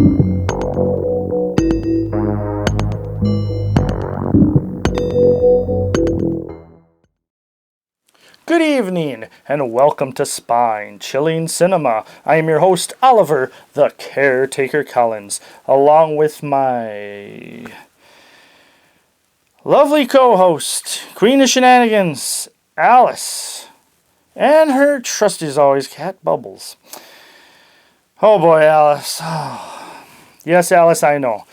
Good evening, and welcome to Spine-Chilling Cinema. I am your host, Oliver, the Caretaker Collins, along with my lovely co-host, Queen of Shenanigans, Alice, and her trusty as always, cat, Bubbles. Oh boy, Alice. Oh. Yes, Alice, I know.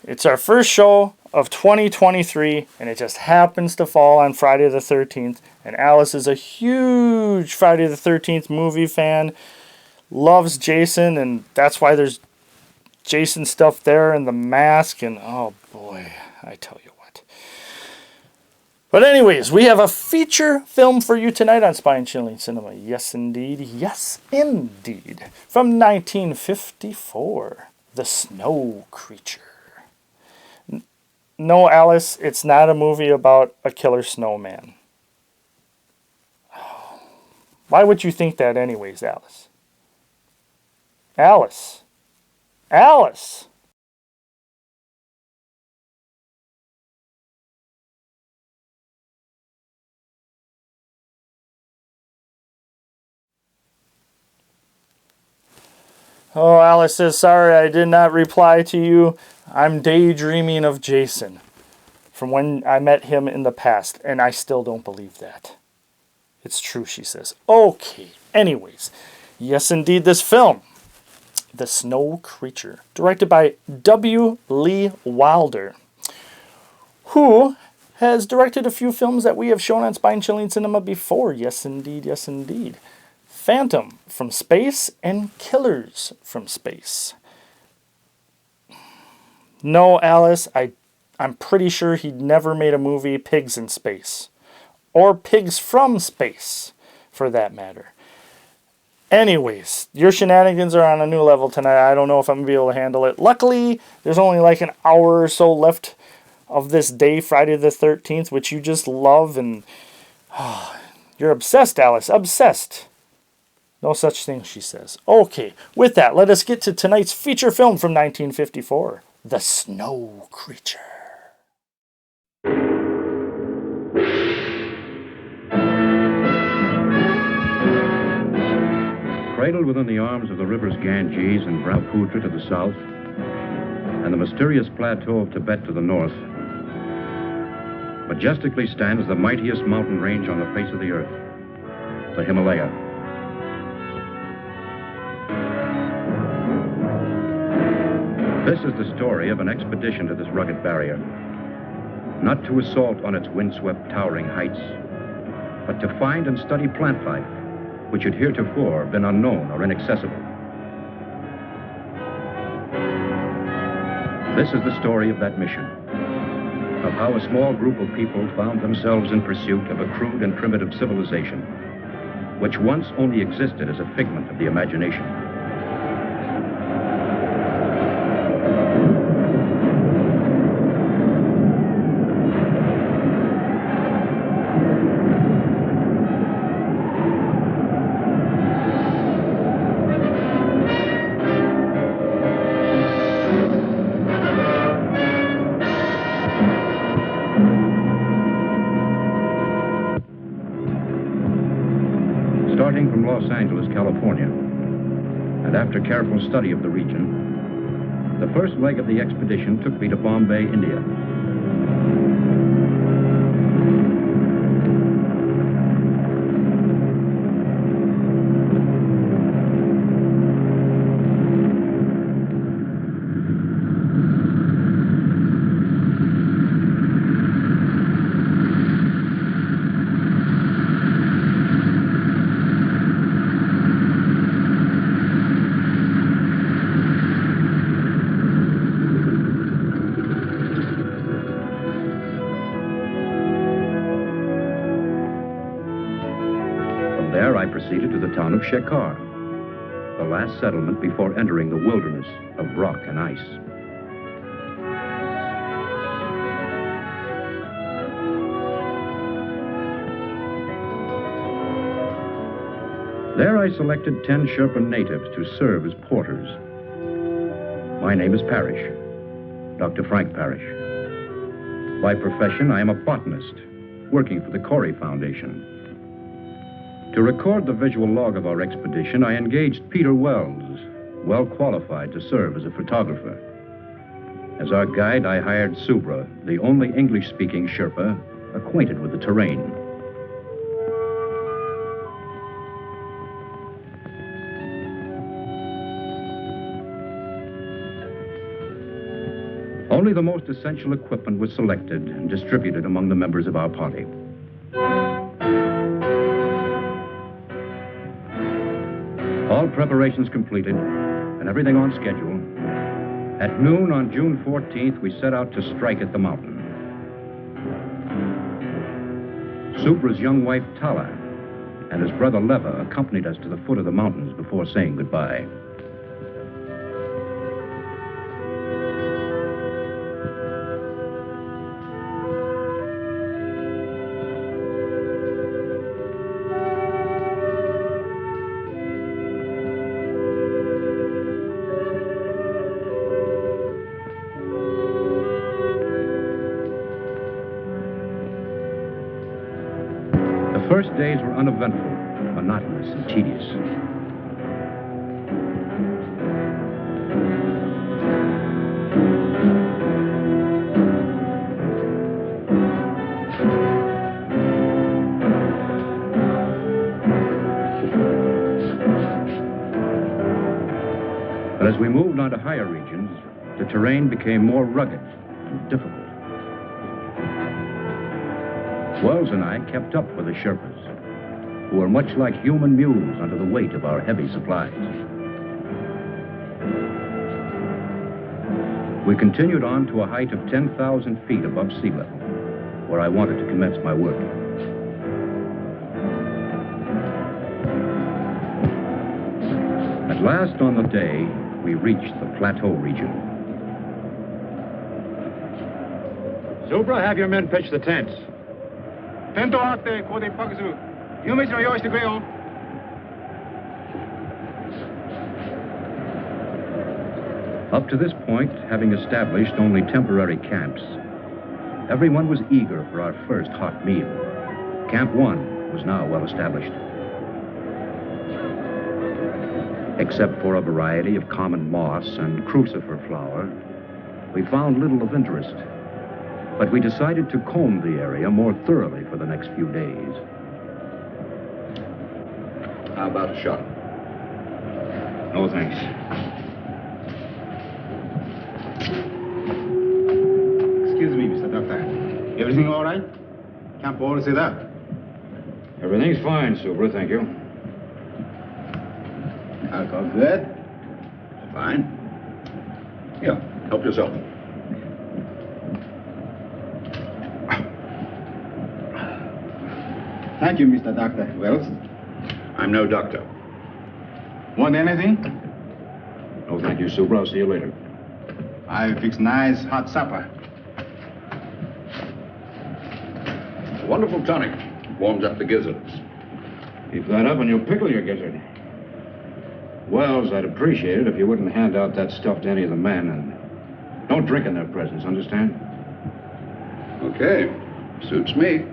It's our first show of 2023, and it just happens to fall on Friday the 13th. And Alice is a huge Friday the 13th movie fan, loves Jason, and that's why there's Jason stuff there and the mask, and oh boy, I tell you what. But anyways, we have a feature film for you tonight on Spine Chilling Cinema. Yes, indeed. Yes, indeed. From 1954, The Snow Creature. No, Alice, it's not a movie about a killer snowman. Why would you think that anyways, Alice? Alice! Alice! Oh, Alice says, sorry I did not reply to you. I'm daydreaming of Jason from when I met him in the past, and I still don't believe that. It's true, she says. Okay, anyways. Yes, indeed, this film, The Snow Creature, directed by W. Lee Wilder, who has directed a few films that we have shown on Spine Chilling Cinema before. Yes, indeed, yes, indeed. Phantom from Space and Killers from Space. No, Alice, I'm pretty sure he'd never made a movie, Pigs in Space. Or Pigs from Space, for that matter. Anyways, your shenanigans are on a new level tonight. I don't know if I'm going to be able to handle it. Luckily, there's only like an hour or so left of this day, Friday the 13th, which you just love. And you're obsessed, Alice. Obsessed. No such thing, she says. Okay, with that, let us get to tonight's feature film from 1954, The Snow Creature. Cradled within the arms of the rivers Ganges and Brahmaputra to the south, and the mysterious plateau of Tibet to the north, majestically stands the mightiest mountain range on the face of the earth, the Himalaya. This is the story of an expedition to this rugged barrier, not to assault on its windswept, towering heights, but to find and study plant life, which had heretofore been unknown or inaccessible. This is the story of that mission, of how a small group of people found themselves in pursuit of a crude and primitive civilization, which once only existed as a figment of the imagination. Starting from Los Angeles, California, and after careful study of the region, the first leg of the expedition took me to Bombay, India. There I proceeded to the town of Shekhar, the last settlement before entering the wilderness of rock and ice. There I selected 10 Sherpa natives to serve as porters. My name is Parrish, Dr. Frank Parrish. By profession, I am a botanist, working for the Corey Foundation. To record the visual log of our expedition, I engaged Peter Wells, well qualified to serve as a photographer. As our guide, I hired Subra, the only English-speaking Sherpa acquainted with the terrain. Only the most essential equipment was selected and distributed among the members of our party. All preparations completed and everything on schedule, at noon on June 14th, we set out to strike at the mountain. Subra's young wife, Tala, and his brother Leva accompanied us to the foot of the mountains before saying goodbye. The first days were uneventful, monotonous, and tedious. But as we moved on to higher regions, the terrain became more rugged and difficult. Wells and I kept up with the Sherpas, who were much like human mules under the weight of our heavy supplies. We continued on to a height of 10,000 feet above sea level, where I wanted to commence my work. At last on the day, we reached the plateau region. Subra, have your men pitch the tents. テントを張ってここで一泊する。夕飯の用意してくれよ。Up to this point, having established only temporary camps, everyone was eager for our first hot meal. Camp 1 was now well established. Except for a variety of common moss and crucifer flower, we found little of interest. But we decided to comb the area more thoroughly for the next few days. How about a shot? No, thanks. Excuse me, Mr. Doctor. Everything all right? Camp all set up. Everything's fine, Subra, thank you. Alcohol good? Fine. Here, help yourself. Thank you, Mr. Dr. Wells. I'm no doctor. Want anything? No, thank you, Subra. I'll see you later. I fix nice hot supper. Wonderful tonic. Warms up the gizzards. Keep that up and you'll pickle your gizzard. Wells, I'd appreciate it if you wouldn't hand out that stuff to any of the men, and don't drink in their presence, understand? Okay. Suits me.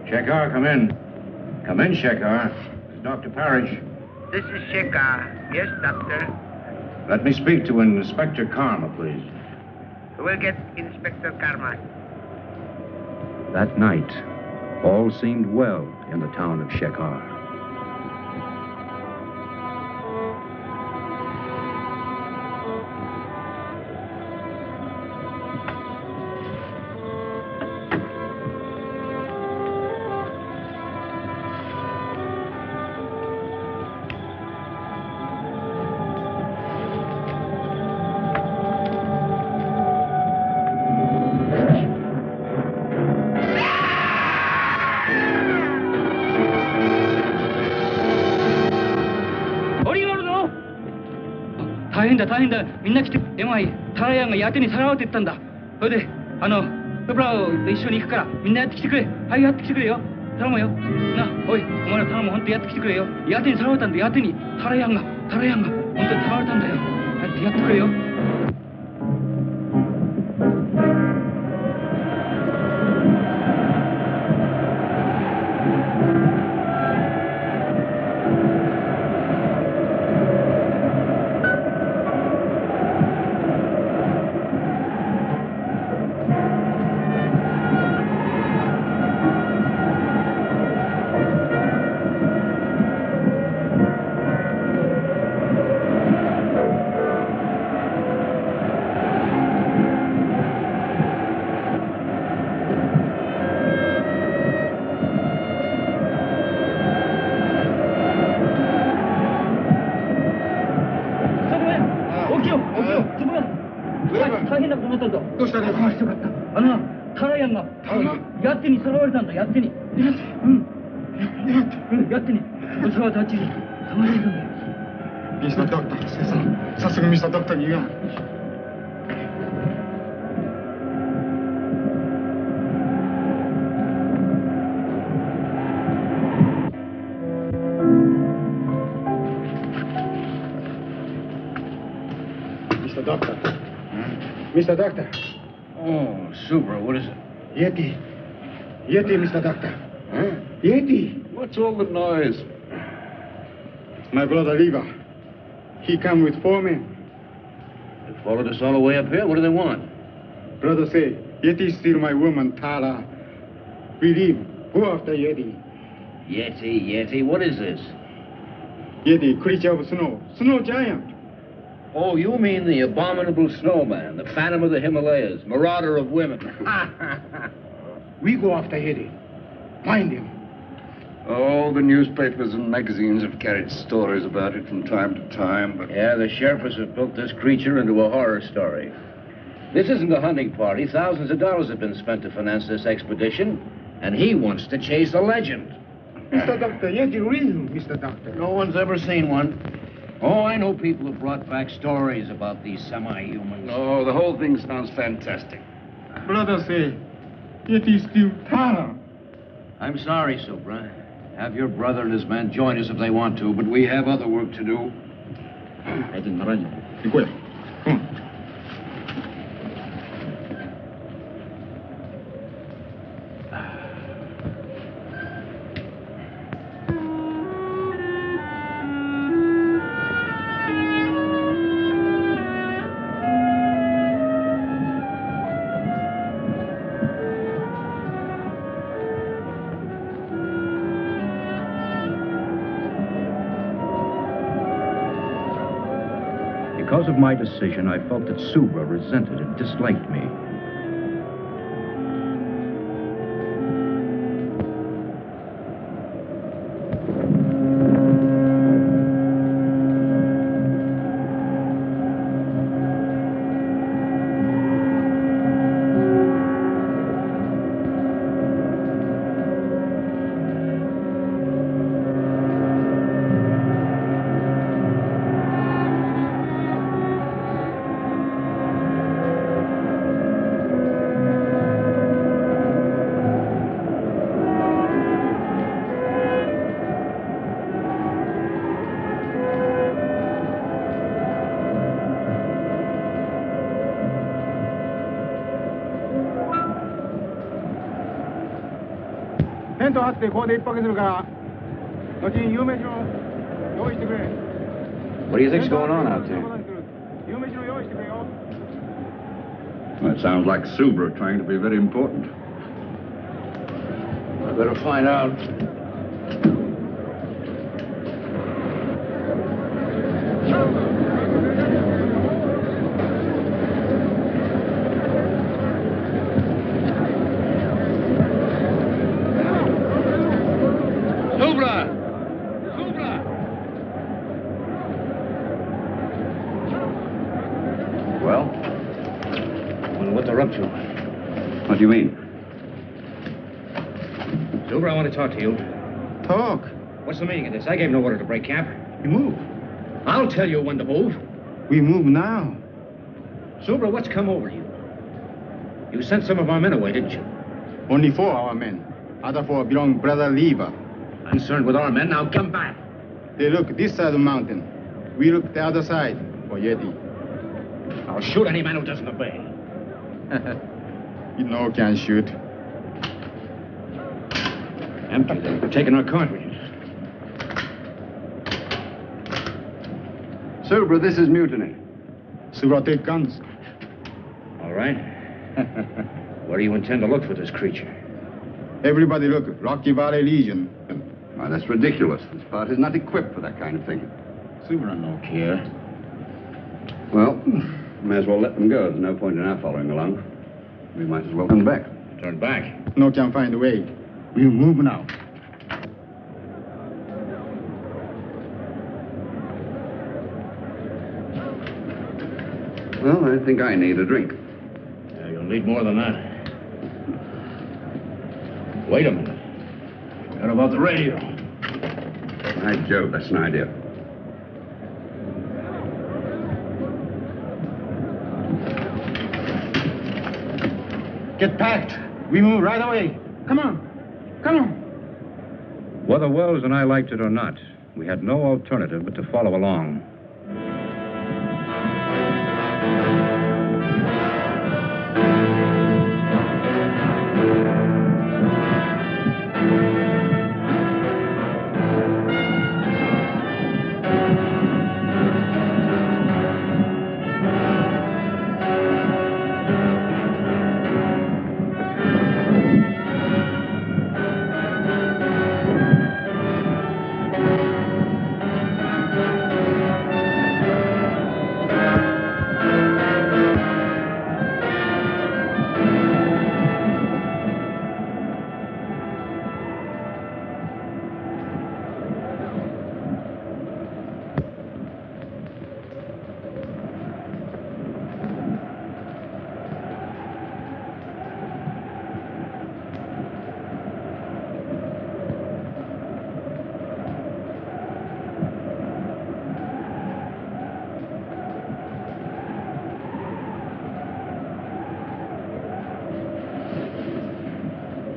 Shekhar, come in. Come in, Shekhar. This is Dr. Parrish. This is Shekhar. Yes, Doctor. Let me speak to Inspector Karma, please. We'll get Inspector Karma. That night, all seemed well in the town of Shekhar.大変だみんな来てエマイタラヤンがやけにさらわれてったんだ。それでプブラオと一緒に行くからみんなやってきてくれ。はいやってきてくれよ。頼むよな。おいお前ら頼む。本当やってきてくれよ。やけにさらわれたんだ。やけにタラヤンが本当にさらわれたんだよ。やってくれよ。起きろ、つぶら。大変なことになったぞ。どうしたね。よかった。タラヤンがヤッテにさらわれたんだ、ヤッテに。ヤッテに。こちらはタッチにさまれてたんだよ。ミスタードクター、先生。早速ミスタードクターに言うが。Mr. Doctor. Mr. Doctor. Oh, Subra, what is it? Yeti. Yeti, Mr. Doctor. Huh? Yeti. What's all the noise? My brother Lever. He come with 4 men. They followed us all the way up here. What do they want? Brother say, Yeti steal my woman, Tara. We leave. Go after Yeti. Yeti, what is this? Yeti, creature of snow. Snow giant. Oh, you mean the abominable snowman, the phantom of the Himalayas, marauder of women. We go after Yeti. Find him. Oh, the newspapers and magazines have carried stories about it from time to time, but... Yeah, the Sherpas have built this creature into a horror story. This isn't a hunting party. Thousands of dollars have been spent to finance this expedition, and he wants to chase a legend. Mr. Doctor, Yeti real, Mr. Doctor. No one's ever seen one. Oh, I know people have brought back stories about these semi-humans. Oh, the whole thing sounds fantastic. Brother say, Yeti steal Tara. I'm sorry, Subra. Have your brother and his men join us if they want to, but we have other work to do. Igual. Because of my decision, I felt that Subra resented and disliked me.テント張ってここで一泊するから後に夕飯を用意してくれ。 What do you think's going on out there? 夕飯を用意してくれよ。 Well, it sounds like Subra trying to be very important. I better find out. Well? Wonder what they're up to. What do you mean? Subra, I want to talk to you. Talk. What's the meaning of this? I gave no order to break camp. We move. I'll tell you when to move. We move now. Subra, what's come over you? You sent some of our men away, didn't you? Only 4 our men. Other 4 belong brother Lever. Concerned with our men, now come back. They look this side of the mountain. We look the other side for Yeti. I'll shoot any man who doesn't obey. You know can shoot. Empty. They're taking our cartridges. Subra, this is mutiny. Subra take guns. All right. Where do you intend to look for this creature? Everybody look, Rocky Valley Legion. Why, that's ridiculous. This part is not equipped for that kind of thing. Subra no care. Well, may as well let them go. There's no point in our following along. We might as well turn back. Turn back. No can find a way. We move now. Well, I think I need a drink. Yeah, you'll need more than that. Wait a minute. What about the radio? By Jove, that's an idea. Get packed. We move right away. Come on. Come on. Whether Wells and I liked it or not, we had no alternative but to follow along.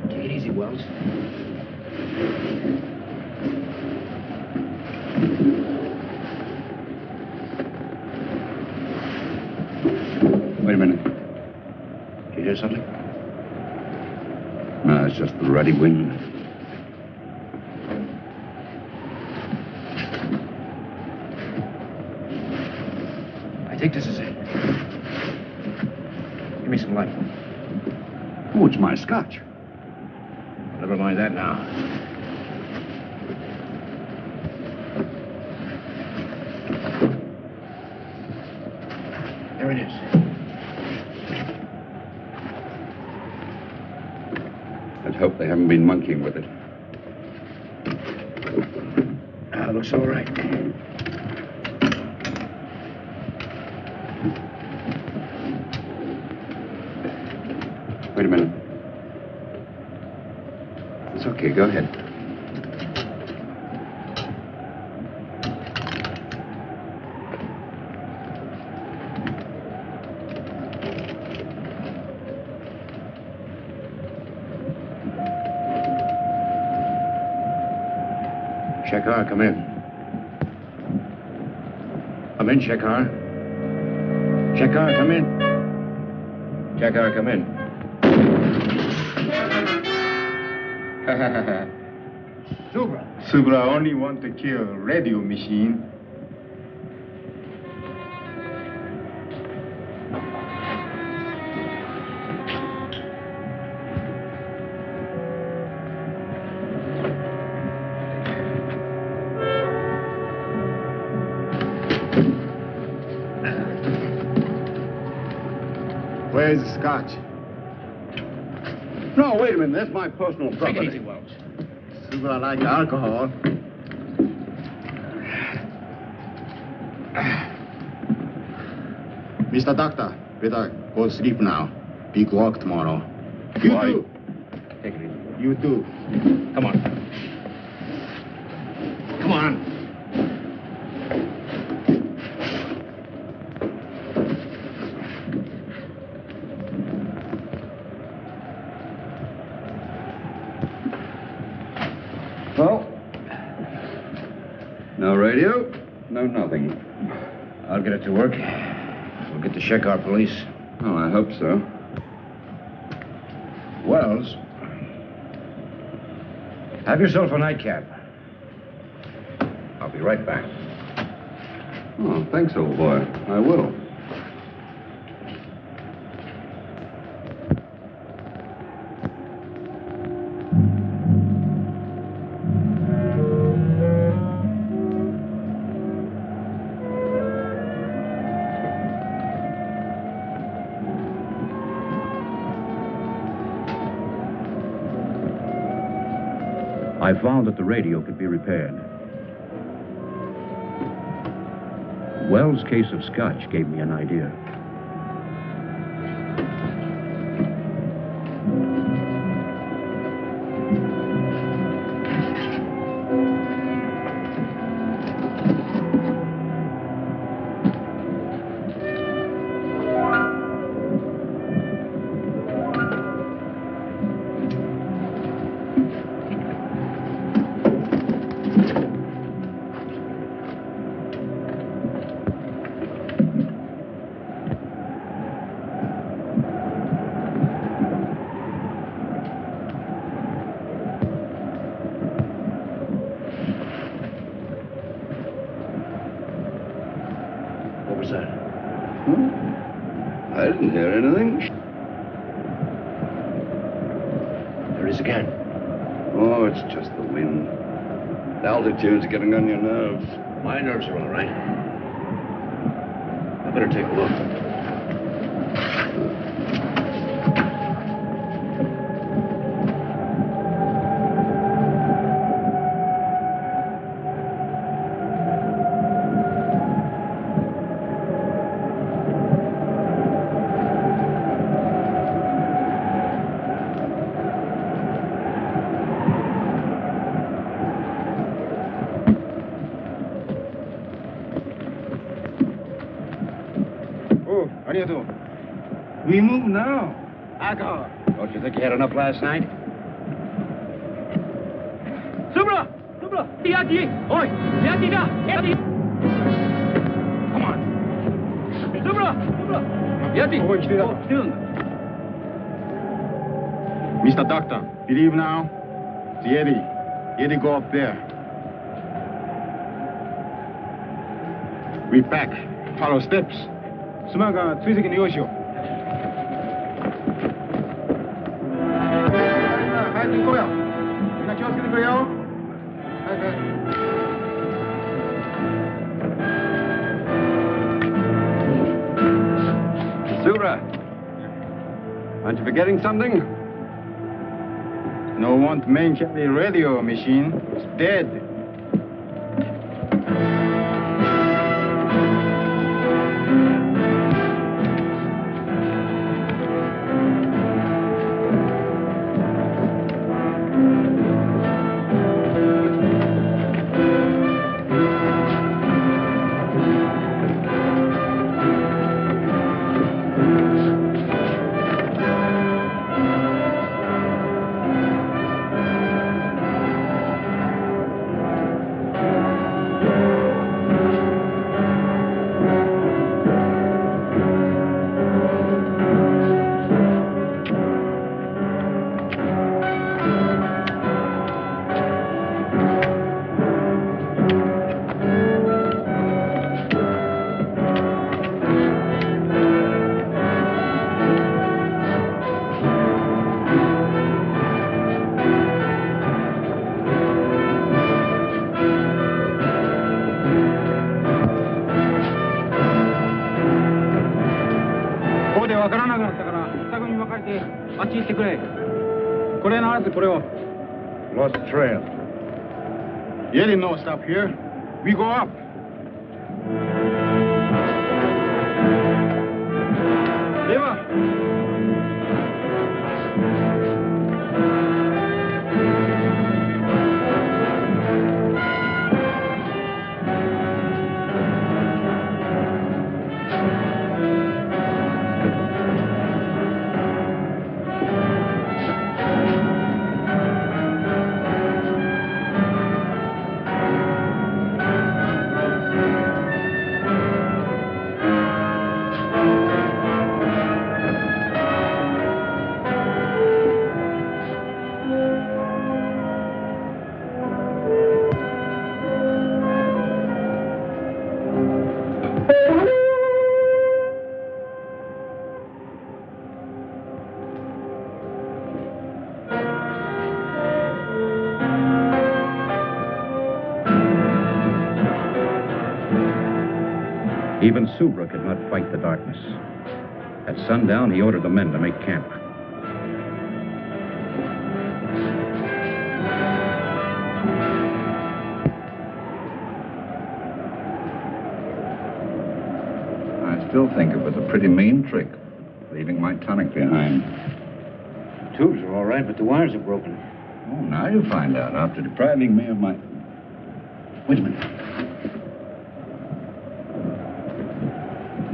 Take it easy, Wells. Wait a minute. Did you hear something? No, it's just the ruddy wind. I think this is it. Give me some light. Oh, it's my scotch. Never mind that now. There it is. Let's hope they haven't been monkeying with it. Looks all right. Wait a minute. It's okay, go ahead. Shekhar, come in. Come in, Shekhar. Shekhar, come in. Shekhar, come in. Subra only want to kill radio machine. Where's the scotch? No, wait a minute. That's my personal Take property. it easy, Wells. Subra like alcohol. Mr. Doctor, better go to sleep now. Big work tomorrow. You Why? too. Take it easy. You too. Come on. Come on. Well, no radio, no nothing. I'll get it to work. We'll get the Shekhar police. Oh, I hope so. Wells, have yourself a nightcap. I'll be right back. Oh, thanks, old boy. I will. I found that the radio could be repaired. Wells' case of scotch gave me an idea. was that? I didn't hear anything. There it is again. Oh, it's just the wind. The altitude's getting on your nerves. My nerves are all right. I better take a look. We move now. Alcohol. Don't you think you had enough last night? Subra! Subra! Yati! Oi! Yati da! Yati! Come on. Subra! Subra! Yati! Oh, still. Mr. Doctor, believe now? It's Yeti. Yeti go up there. We back. Follow steps. 스마가追跡に用しよう。早く行こうよ。みんな気をつけてくれよ。早く。Sura, aren't you forgetting something? No want main carry radio machine. It's dead. Lost the trail. Yeti no stop here. We go up. Eva. Even Subra could not fight the darkness. At sundown, he ordered the men to make camp. I still think it was a pretty mean trick, leaving my tonic behind. The tubes are all right, but the wires are broken. Oh, now you find out, after depriving me of my... Wait a minute.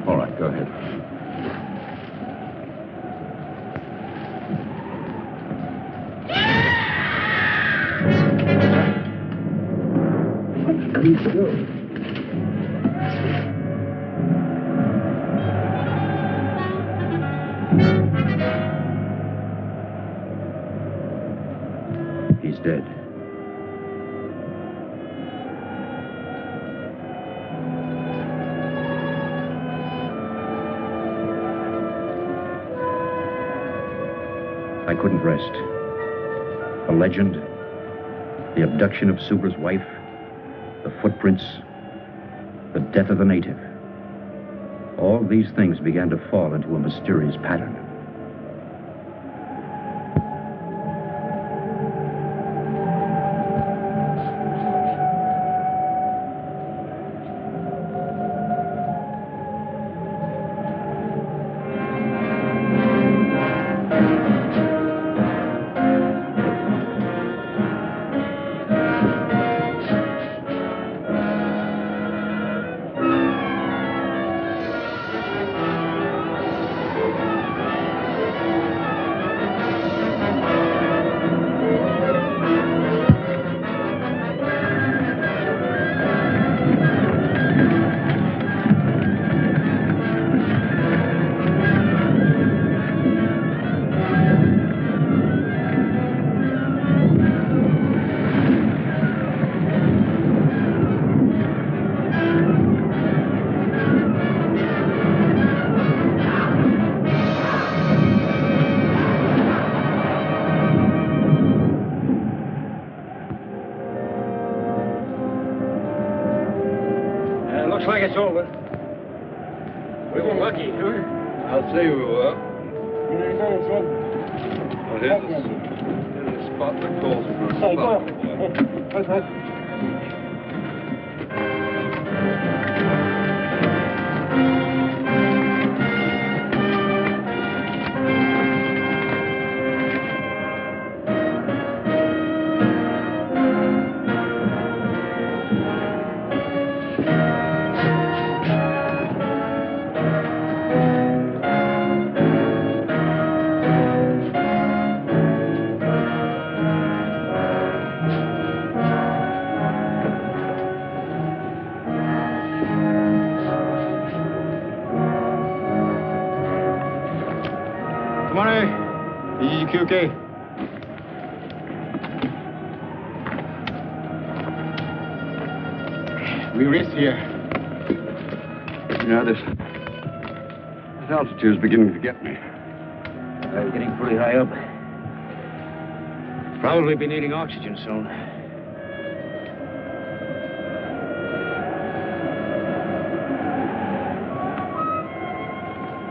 All right, go ahead. What are you doing? He's dead. I couldn't rest. The legend, the abduction of Subra's wife, the footprints, the death of the native. All these things began to fall into a mysterious pattern. Looks like it's over. We were lucky, huh? I'll say we were. Well, here's the spot that calls for a spot. Okay. We rest here. You know, this altitude's beginning to get me. We're getting pretty high up. Probably be needing oxygen soon.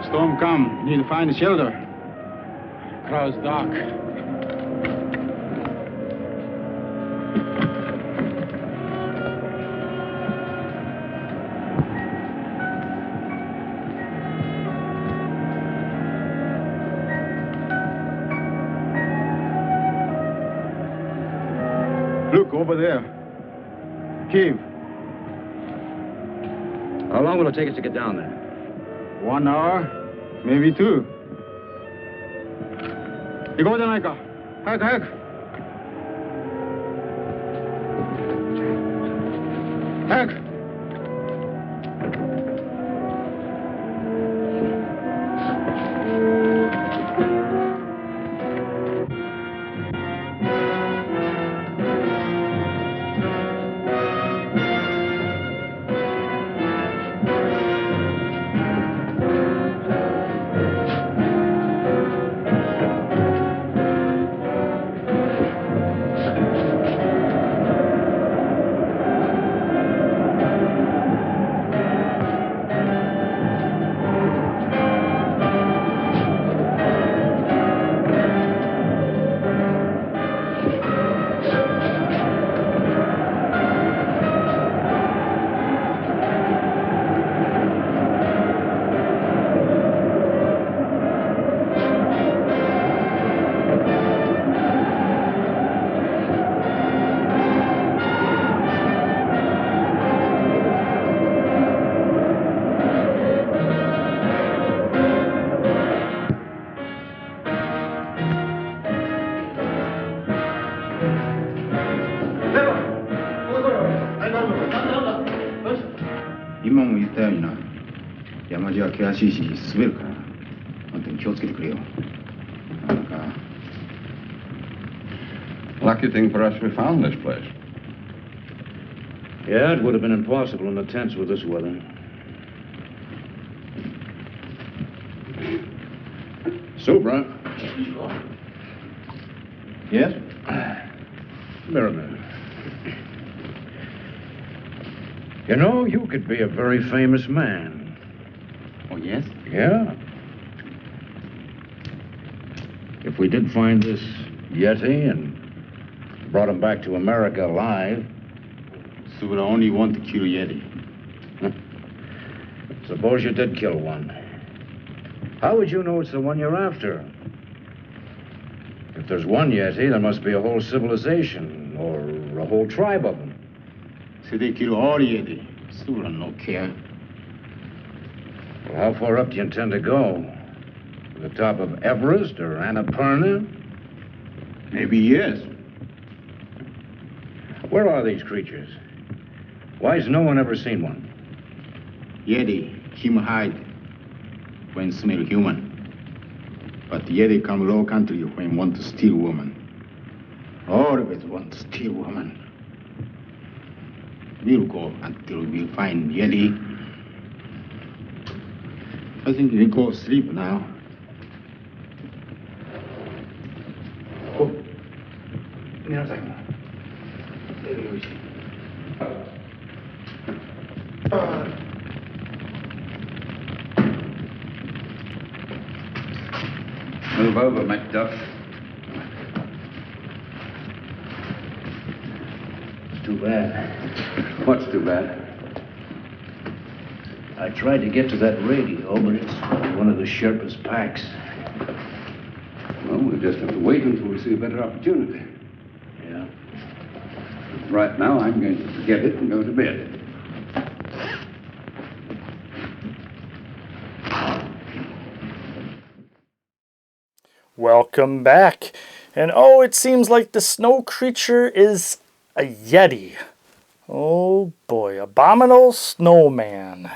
Storm come. Need to find a shelter. Crowd's dark. Look, over there. Cave. How long will it take us to get down there? 1 hour, maybe 2. 行こうじゃないか。早く早く。早く。今も言ったようにな、山路は険しいし滑るから、本当に気をつけてくれよ。なんか。Lucky thing for us we found this place. Yeah, it would have been impossible in the tents with this weather. Supra, Yes? Mirror. You know, you could be a very famous man. Oh, yes? Yeah. If we did find this Yeti and brought him back to America alive. So I only want to kill Yeti. Suppose you did kill one. How would you know it's the one you're after? If there's one Yeti, there must be a whole civilization or a whole tribe of them. So they kill all Yeti. So I no care. Well, how far up do you intend to go? To the top of Everest or Annapurna? Maybe yes. Where are these creatures? Why has no one ever seen one? Yeti, him hide when smell human. But Yeti come low country when want to steal woman. Always want to steal woman. We'll go until we find Yeti. I think we go sleep now. Oh, Move over, Macduff. Too bad. What's too bad? I tried to get to that radio, but it's one of the sharpest packs. Well, we'll just have to wait until we see a better opportunity. Yeah. Right now, I'm going to forget it and go to bed. Welcome back. And oh, it seems like the snow creature is a Yeti. Oh boy, abominable snowman.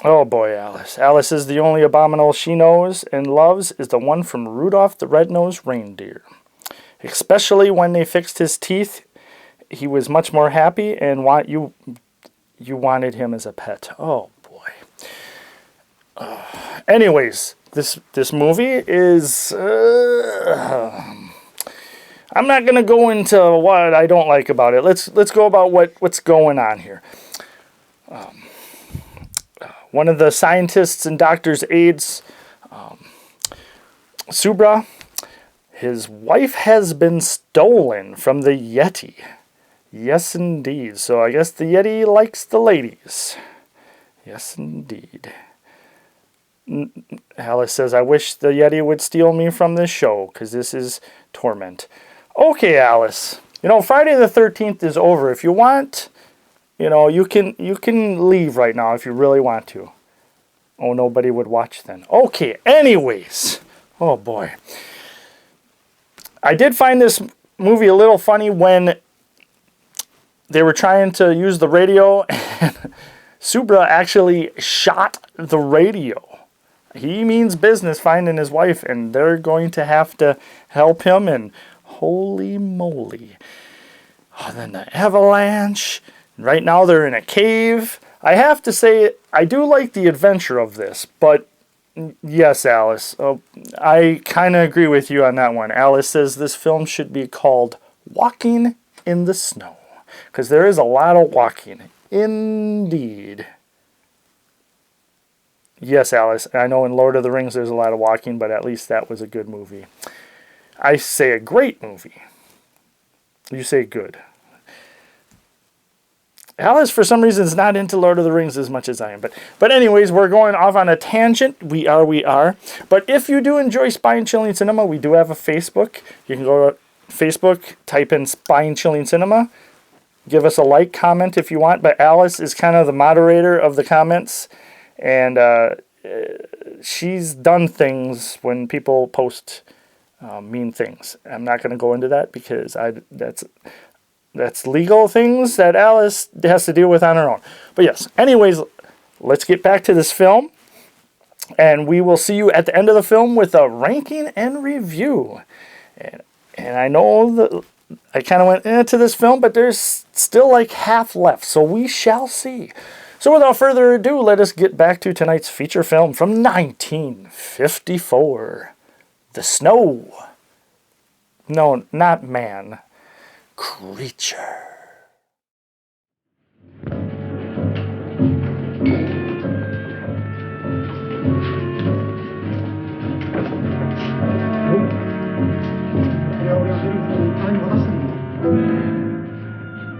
Oh boy, Alice. Alice is the only abominable she knows and loves is the one from Rudolph the Red-Nosed Reindeer. Especially when they fixed his teeth, he was much more happy and you wanted him as a pet. Oh boy. Anyways, this movie is I'm not going to go into what I don't like about it. Let's go about what's going on here. One of the scientists and doctor's aides, Subra, his wife has been stolen from the Yeti. Yes, indeed. So I guess the Yeti likes the ladies. Yes, indeed. Alice says, I wish the Yeti would steal me from this show, because this is torment. Okay, Alice. Friday the 13th is over. If you want, you can leave right now if you really want to. Oh, nobody would watch then. Okay, anyways. Oh, boy. I did find this movie a little funny when they were trying to use the radio, and Subra actually shot the radio. He means business finding his wife, and they're going to have to help him, and holy moly. Oh, then the avalanche. Right now they're in a cave. I have to say, I do like the adventure of this, but yes, Alice, I kind of agree with you on that one. Alice says this film should be called Walking in the Snow, because there is a lot of walking. Indeed. Yes, Alice, I know in Lord of the Rings there's a lot of walking, but at least that was a good movie. I say a great movie. You say good. Alice, for some reason, is not into Lord of the Rings as much as I am. But anyways, we're going off on a tangent. We are. But if you do enjoy Spine Chilling Cinema, we do have a Facebook. You can go to Facebook, type in Spine Chilling Cinema. Give us a like, comment if you want. But Alice is kind of the moderator of the comments. And she's done things when people post mean things. I'm not going to go into that because that's legal things that Alice has to deal with on her own. But yes, anyways, let's get back to this film. And we will see you at the end of the film with a ranking and review. And I know that I kind of went into this film, but there's still like half left. So we shall see. So without further ado, let us get back to tonight's feature film from 1954. The snow. No, not man. Creature.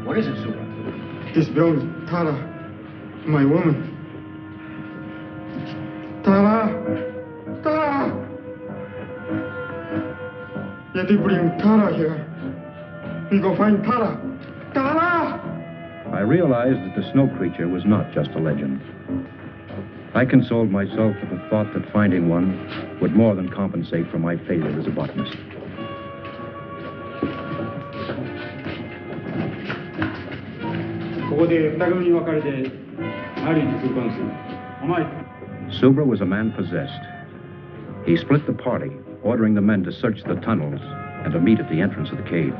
What is it, Supra? This belongs to Tara, my woman. Tara! Tara! Yeti bring Tara here. We go find Tara. Tara! I realized that the snow creature was not just a legend. I consoled myself with the thought that finding one would more than compensate for my failure as a botanist. Subra was a man possessed. He split the party, ordering the men to search the tunnels and to meet at the entrance of the cave.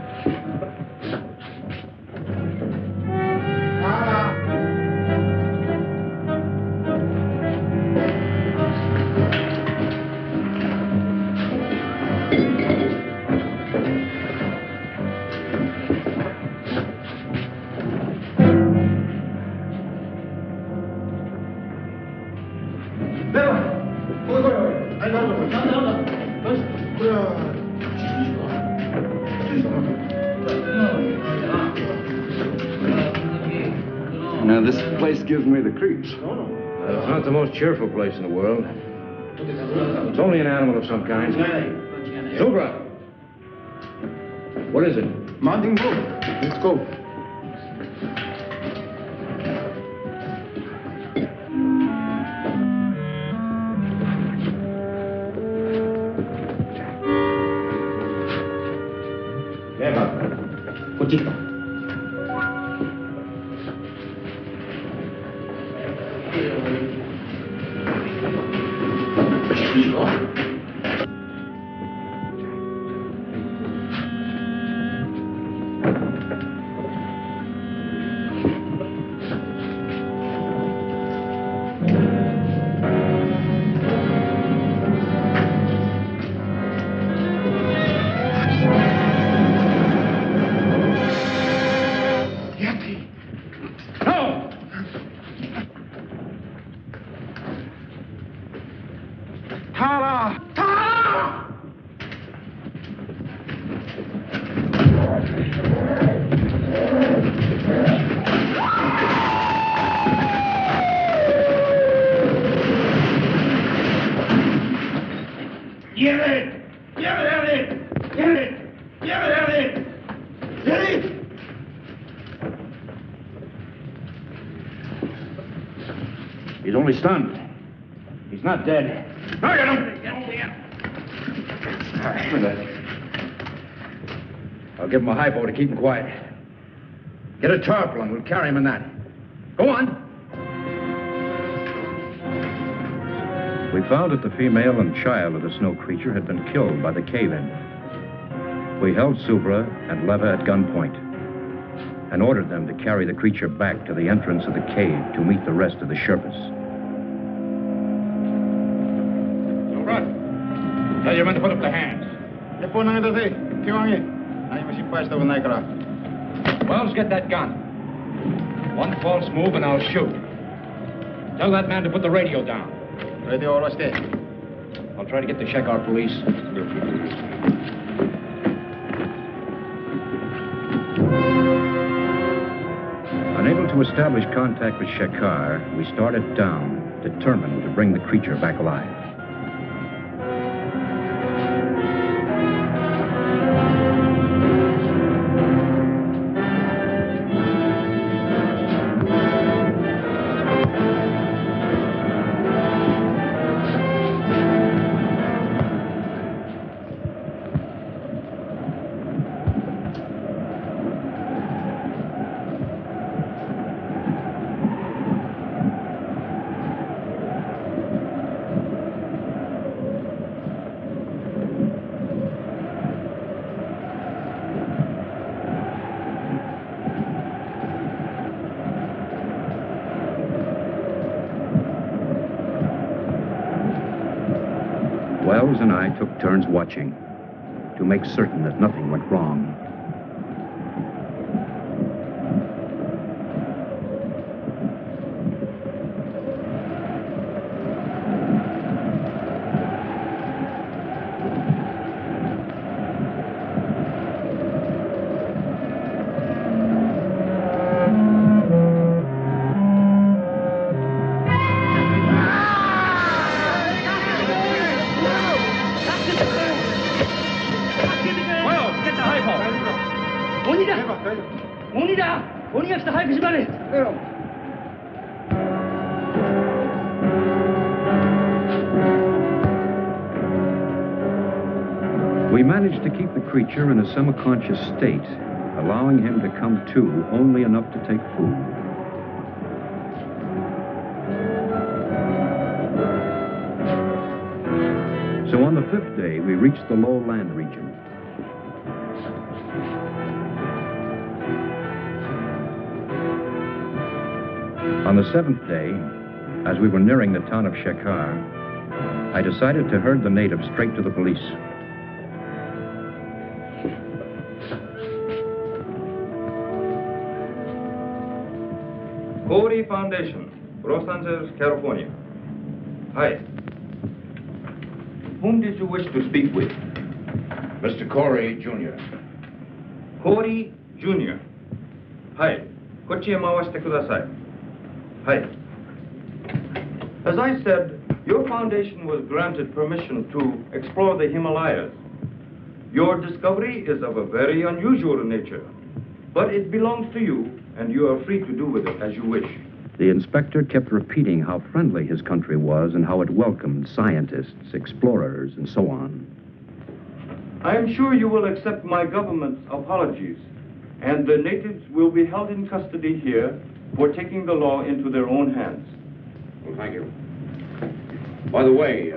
Now, this place gives me the creeps. It's not the most cheerful place in the world. It's only an animal of some kind. Supra! What is it? Mountain goat. Let's go. He's only stunned. He's not dead. No, you don't. All right. I'll give him a hypo to keep him quiet. Get a tarpaulin. We'll carry him in that. Go on. We found that the female and child of the snow creature had been killed by the cave-in. We held Subra and Leva at gunpoint and ordered them to carry the creature back to the entrance of the cave to meet the rest of the Sherpas. Subra, tell your men to put up their hands. Wells, get that gun. One false move and I'll shoot. Tell that man to put the radio down. I'll try to get to Shekar police. Unable to establish contact with Shekar, we started down, determined to bring the creature back alive. Wells and I took turns watching to make certain that nothing went wrong. We managed to keep the creature in a semi-conscious state, allowing him to come to only enough to take food. So on the 5th day, we reached the low land region. On the 7th day, as we were nearing the town of Shekhar, I decided to herd the natives straight to the police. Corey Foundation, Los Angeles, California. Hi. Whom did you wish to speak with? Mr. Corey, Jr. Corey Jr. はい。こっちへ回してください。はい。As I said, your foundation was granted permission to explore the Himalayas. Your discovery is of a very unusual nature, but it belongs to you, and you are free to do with it as you wish. The inspector kept repeating how friendly his country was and how it welcomed scientists, explorers, and so on. I am sure you will accept my government's apologies, and the natives will be held in custody here for taking the law into their own hands. Well, thank you. By the way,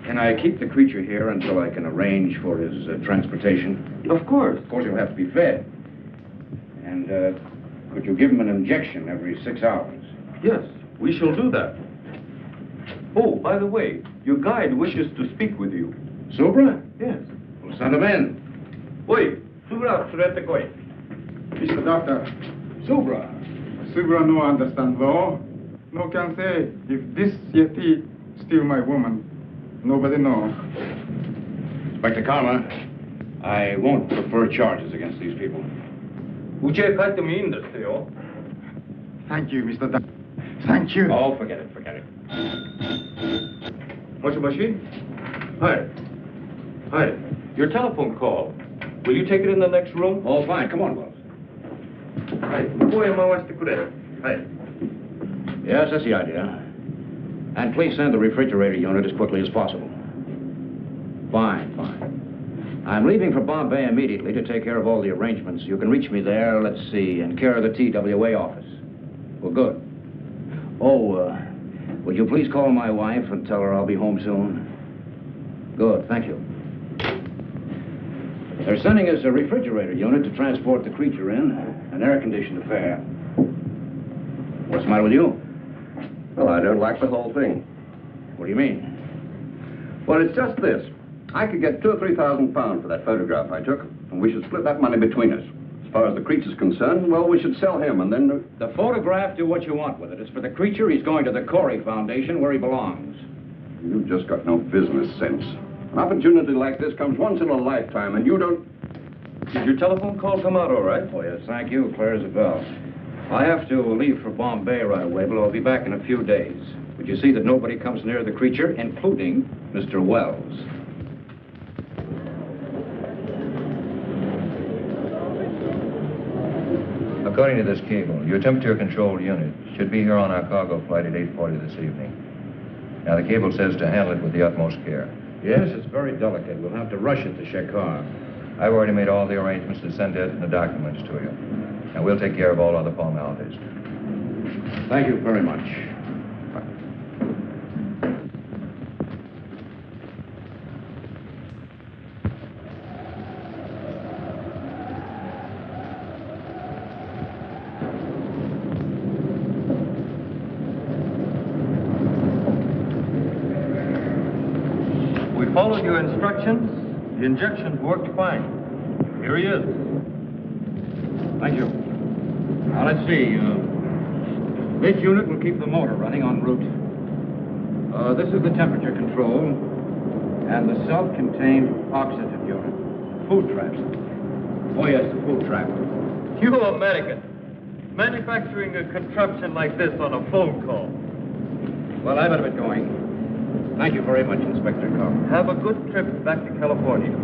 can I keep the creature here until I can arrange for his transportation? Of course. Of course, he'll have to be fed. And could you give him an injection every 6 hours? Yes, we shall do that. Oh, by the way, your guide wishes to speak with you. Subra? Yes. Well, send him in. Oi, Subra, surete koi. Mr. Doctor, Subra. Subra no understand law. No can say if this Yeti steal my woman. Nobody know. Inspector Karma, I won't prefer charges against these people. Thank you, Mr. Doctor. Thank you. Oh, forget it, forget it. Moshi? Hi. Hi. Your telephone call. Will you take it in the next room? Oh, fine. Come on, Wells. Hi. Hi. Yes, that's the idea. And please send the refrigerator unit as quickly as possible. Fine, fine. I'm leaving for Bombay immediately to take care of all the arrangements. You can reach me there, let's see, in care of the TWA office. Well, good. Oh, would you please call my wife and tell her I'll be home soon? Good, thank you. They're sending us a refrigerator unit to transport the creature in, an air-conditioned affair. What's the matter with you? Well, I don't like the whole thing. What do you mean? Well, it's just this. I could get 2,000 or 3,000 pounds for that photograph I took, and we should split that money between us. As far as the creature's concerned, well, we should sell him, and then... The photograph, do what you want with it. It's for the creature. He's going to the Corey Foundation, where he belongs. You've just got no business sense. An opportunity like this comes once in a lifetime, and you don't... Did your telephone call come out all right? Oh, yes, thank you. Clear as a bell. I have to leave for Bombay right away, but I'll be back in a few days. Would you see that nobody comes near the creature, including Mr. Wells? According to this cable, your temperature-controlled unit should be here on our cargo flight at 8:40 this evening. Now, the cable says to handle it with the utmost care. Yes, it's very delicate. We'll have to rush it to Shekhar. I've already made all the arrangements to send it and the documents to you. And we'll take care of all other formalities. Thank you very much. You followed your instructions. The injections worked fine. Here he is. Thank you. Now, let's see. This unit will keep the motor running en route. This is the temperature control and the self-contained oxygen unit. Food traps. Oh, yes, the food trap. You American. Manufacturing a contraption like this on a phone call. Well, I better be going. Thank you very much, Inspector Carr. Have a good trip back to California.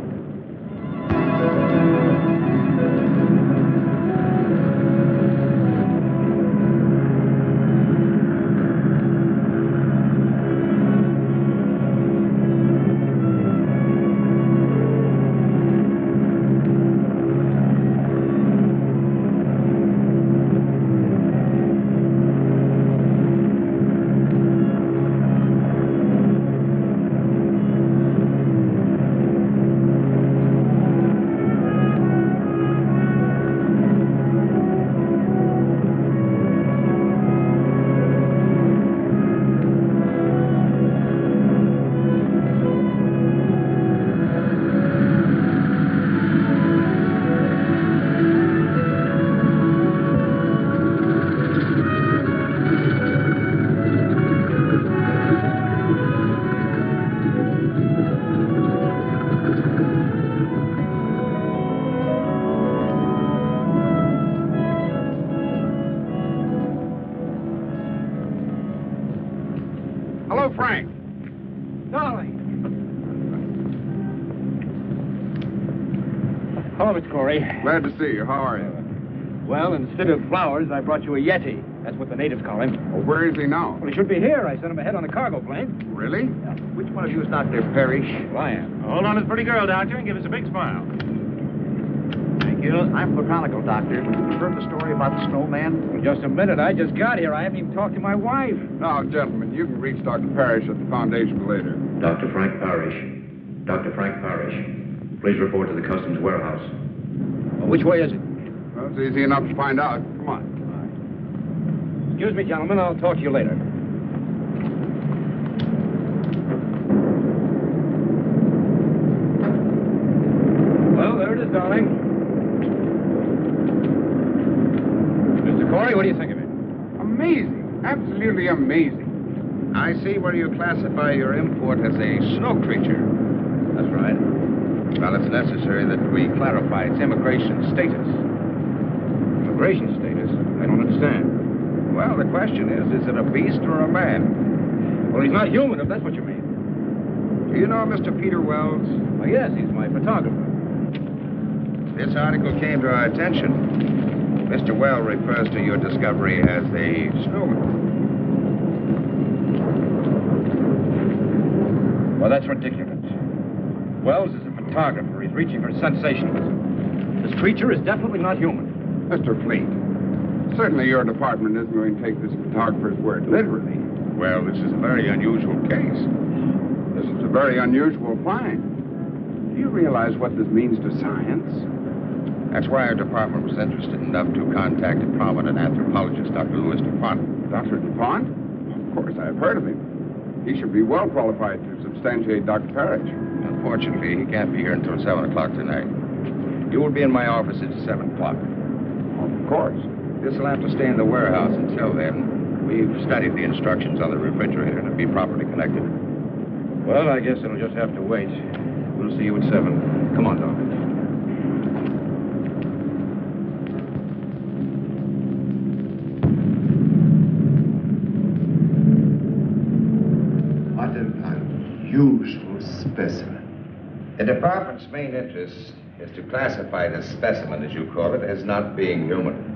Hello, Frank. Darling. Hello, Mr. Corey. Glad to see you. How are you? Well, instead of flowers, I brought you a Yeti. That's what the natives call him. Well, where is he now? Well, he should be here. I sent him ahead on a cargo plane. Really? Which one of you is Dr. Parrish? Well, I am. Hold on to this pretty girl, Doctor, and give us a big smile. Thank you. I'm botanical doctor. You heard the story about the snowman? Well, just a minute. I just got here. I haven't even talked to my wife. Now, gentlemen, you can reach Dr. Parrish at the Foundation later. Dr. Frank Parrish. Dr. Frank Parrish. Please report to the Customs Warehouse. Well, which way is it? Well, it's easy enough to find out. Come on. Excuse me, gentlemen. I'll talk to you later. Well, there it is, darling. Mr. Corey, what do you think of it? Amazing. Absolutely amazing. I see where you classify your import as a snow creature. That's right. Well, it's necessary that we clarify its immigration status. Immigration status? I don't understand. Well, the question is it a beast or a man? Well, he's not human, if that's what you mean. Do you know Mr. Peter Wells? Well, yes, he's my photographer. This article came to our attention. Mr. Wells refers to your discovery as a snowman. Well, that's ridiculous. Wells is a photographer. He's reaching for sensationalism. This creature is definitely not human. Mr. Fleet, certainly your department isn't going to take this photographer's word literally. Well, this is a very unusual case. This is a very unusual find. Do you realize what this means to science? That's why our department was interested enough to contact a prominent anthropologist, Dr. Louis DuPont. Dr. DuPont? Of course, I've heard of him. He should be well qualified to substantiate Dr. Parrish. Unfortunately, he can't be here until 7 o'clock tonight. You will be in my office at 7 o'clock. Of course. This will have to stay in the warehouse until then. We've studied the instructions on the refrigerator to be properly connected. Well, I guess it'll just have to wait. We'll see you at 7. Come on, Doc. What an unusual specimen. The department's main interest is to classify this specimen, as you call it, as not being human.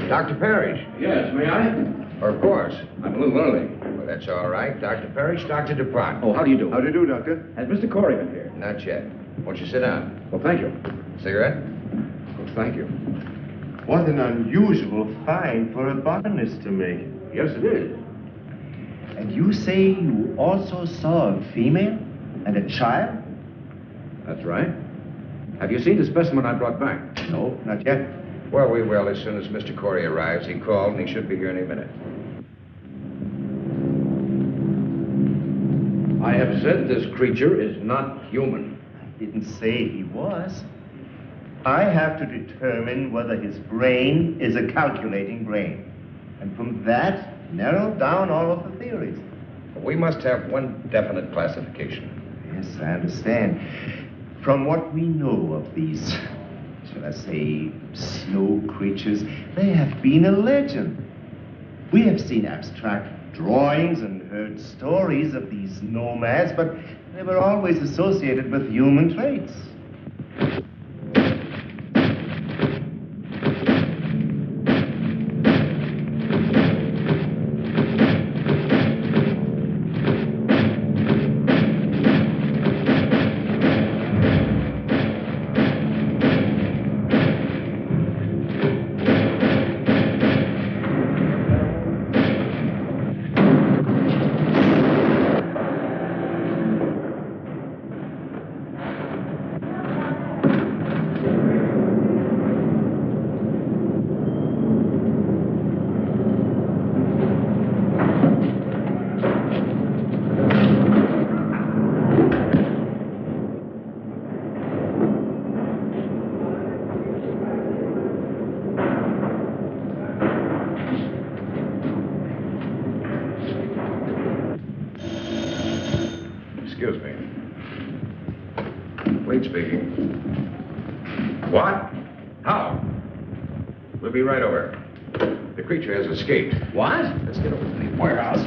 Dr. Parrish. Yes, may I? Of course. I'm a little early. Well, that's all right. Dr. Parrish, Dr. DuPont. Oh, how do you do? How do you do, Doctor? Has Mr. Corey been here? Not yet. Won't you sit down? Well, thank you. Cigarette? Oh, thank you. What an unusual find for a botanist to make. Yes, it is. And you say you also saw a female and a child? That's right. Have you seen the specimen I brought back? No, not yet. Well, we will as soon as Mr. Corey arrives. He called, and he should be here any minute. I have I've said this creature is not human. I didn't say he was. I have to determine whether his brain is a calculating brain. And from that, narrow down all of the theories. We must have one definite classification. Yes, I understand. From what we know of these, shall I say, snow creatures, they have been a legend. We have seen abstract drawings and heard stories of these nomads, but they were always associated with human traits. Excuse me. Fleet speaking. What? How? We'll be right over. The creature has escaped. What? Let's get over to the warehouse.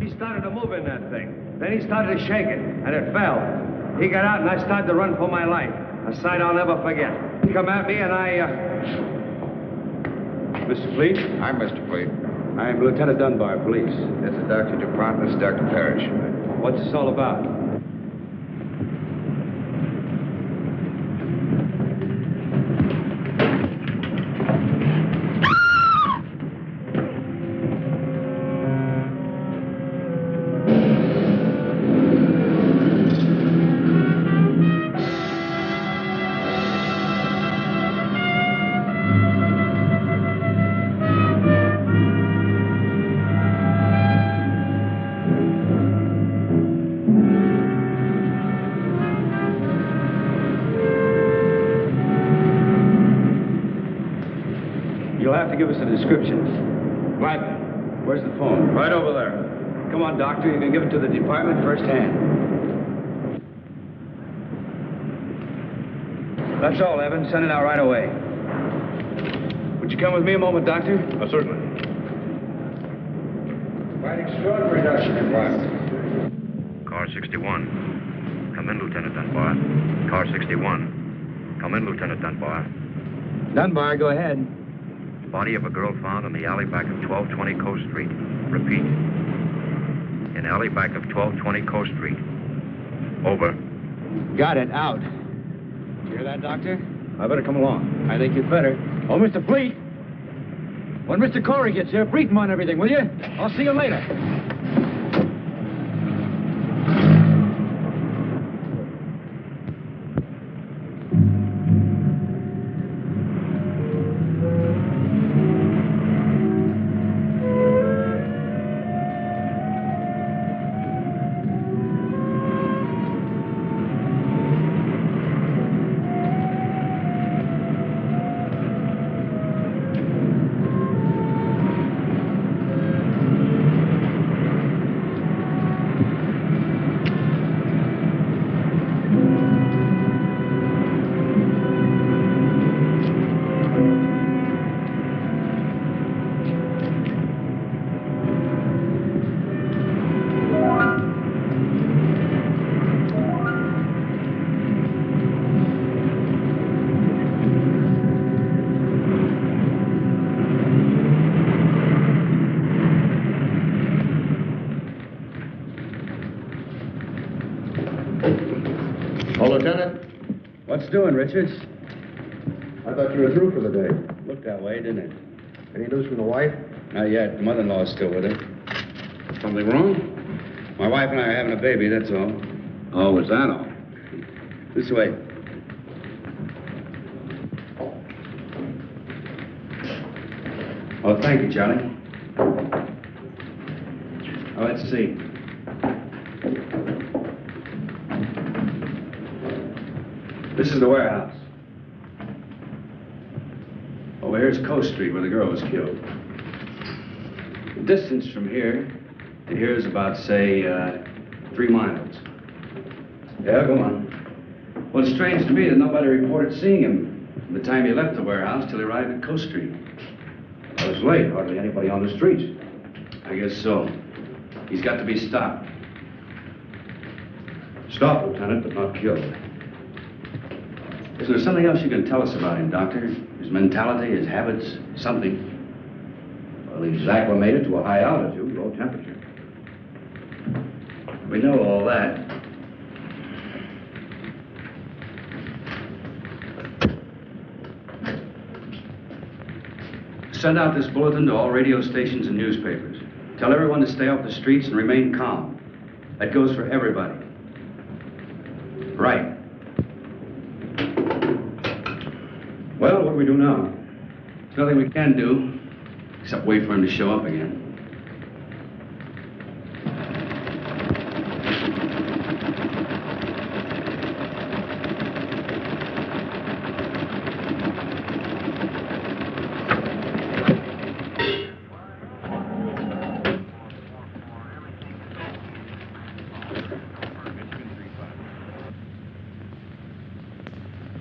He started to move in that thing. Then he started to shake it, and it fell. He got out, and I started to run for my life. A sight I'll never forget. He come at me, and Mr. Fleet? I'm Mr. Fleet. I'm Lieutenant Dunbar, police. This is Dr. DuPont. This is Dr. Parrish. What's this all about? You'll have to give us a description. Right. Where's the phone? Right over there. Come on, Doctor. You can give it to the department firsthand. That's all, Evan. Send it out right away. Would you come with me a moment, Doctor? Certainly. Quite extraordinary, Dr. DuPont. Car 61. Come in, Lieutenant Dunbar. Car 61. Come in, Lieutenant Dunbar. Dunbar, go ahead. Body of a girl found in the alley back of 1220 Coast Street. Repeat. In alley back of 1220 Coast Street. Over. Got it. Out. Hear that, Doctor? I better come along. I think you'd better. Oh, Mr. Fleet. When Mr. Corey gets here, brief him on everything, will you? I'll see you later. Lieutenant? What's doing, Richards? I thought you were through for the day. Looked that way, didn't it? Any news from the wife? Not yet. The mother-in-law's still with her. Something wrong? My wife and I are having a baby, that's all. Oh, is that all? This way. Oh, thank you, Charlie. Oh, let's see. This is the warehouse. Over here's Coast Street, where the girl was killed. The distance from here to here is about, say, 3 miles. Yeah, go on. Well, it's strange to me that nobody reported seeing him from the time he left the warehouse till he arrived at Coast Street. Well, it was late. Hardly anybody on the streets. I guess so. He's got to be stopped. Stopped, Lieutenant, but not killed. Is there something else you can tell us about him, Doctor? His mentality, his habits, something? Well, he's acclimated to a high altitude, low temperature. We know all that. Send out this bulletin to all radio stations and newspapers. Tell everyone to stay off the streets and remain calm. That goes for everybody. Right. Well, what do we do now? There's nothing we can do, except wait for him to show up again.